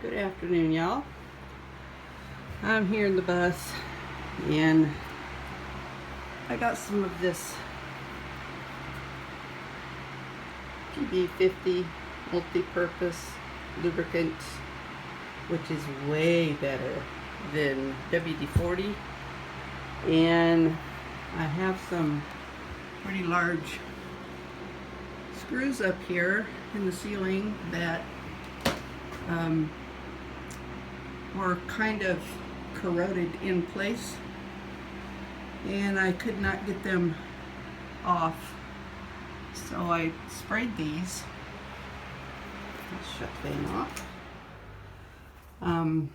Good afternoon, y'all. I'm here in the bus and I got some of this PB50 multi-purpose lubricant, which is way better than WD-40. And I have some pretty large screws up here in the ceiling that were kind of corroded in place, and I could not get them off, so I sprayed these. Let's shut the fan off.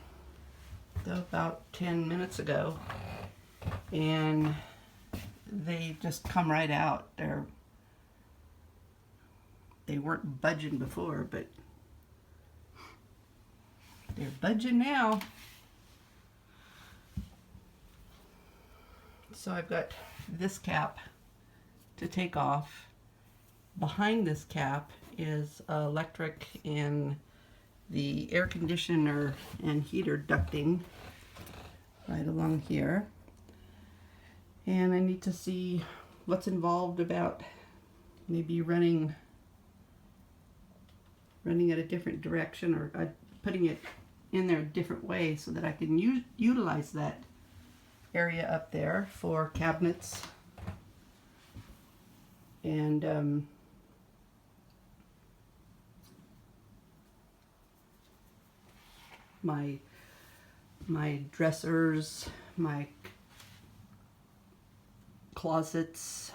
About 10 minutes ago, and they just come right out. They weren't budging before, but they're budging now. So I've got this cap to take off. Behind this cap is electric and the air conditioner and heater ducting right along here. And I need to see what's involved about maybe running it a different direction, or putting it in there a different way so that I can utilize that area up there for cabinets and my dressers, my closets.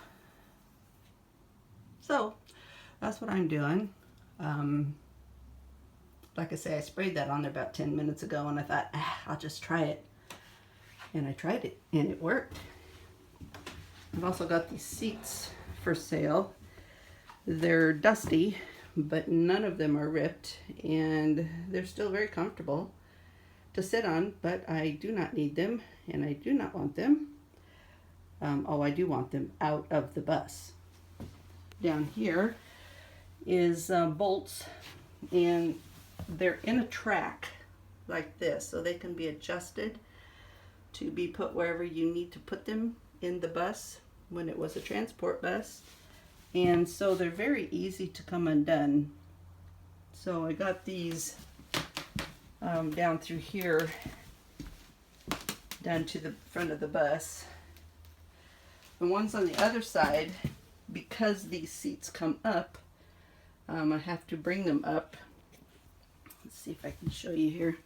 So that's what I'm doing. Like I say, I sprayed that on there about 10 minutes ago, and I thought, I'll just try it. And I tried it, and it worked. I've also got these seats for sale. They're dusty, but none of them are ripped, and they're still very comfortable to sit on, but I do not need them, and I do not want them. I do want them out of the bus. Down here is bolts, and they're in a track like this, so they can be adjusted to be put wherever you need to put them in the bus when it was a transport bus. And so they're very easy to come undone. So I got these down through here, down to the front of the bus. The ones on the other side, because these seats come up, I have to bring them up. Let's see if I can show you here.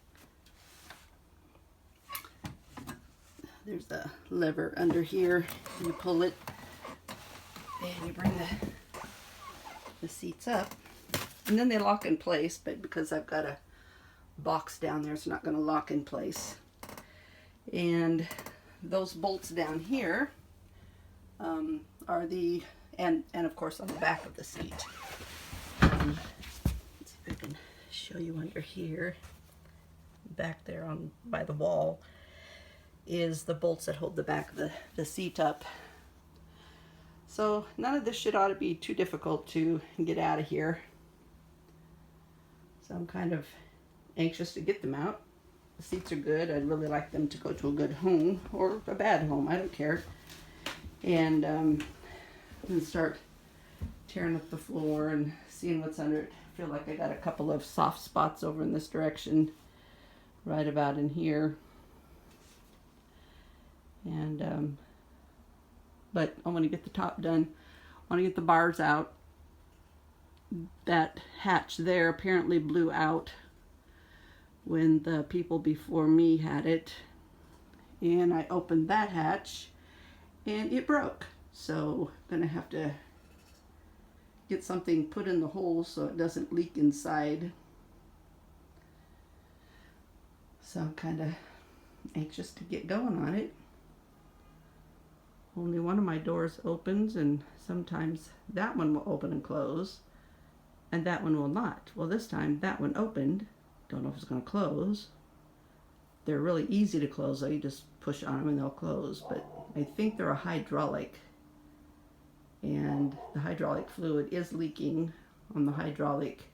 There's a lever under here. You pull it and you bring the seats up, and then they lock in place, but because I've got a box down there, it's not going to lock in place. And those bolts down here are the, and of course on the back of the seat. Let's see if I can show you under here. Back there on by the wall is the bolts that hold the back of the seat up. So none of this shit ought to be too difficult to get out of here. So I'm kind of anxious to get them out. The seats are good. I'd really like them to go to a good home or a bad home. I don't care. And start tearing up the floor and seeing what's under it. I feel like I got a couple of soft spots over in this direction, right about in here. And but I want to get the top done. I want to get the bars out. That hatch there apparently blew out when the people before me had it, and I opened that hatch and it broke. So I'm gonna have to get something put in the hole so it doesn't leak inside. So I'm kind of anxious to get going on it. Only one of my doors opens, and sometimes that one will open and close, and that one will not. Well, this time that one opened. Don't know if it's going to close. They're really easy to close, though. You just push on them and they'll close. But I think they're a hydraulic, and the hydraulic fluid is leaking on the hydraulic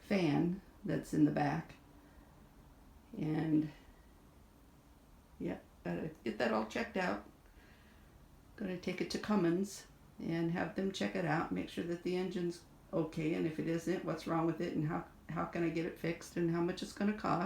fan that's in the back. And yeah, gotta get that all checked out. Gonna take it to Cummins and have them check it out, make sure that the engine's okay, and if it isn't, what's wrong with it, and how can I get it fixed, and how much it's gonna cost.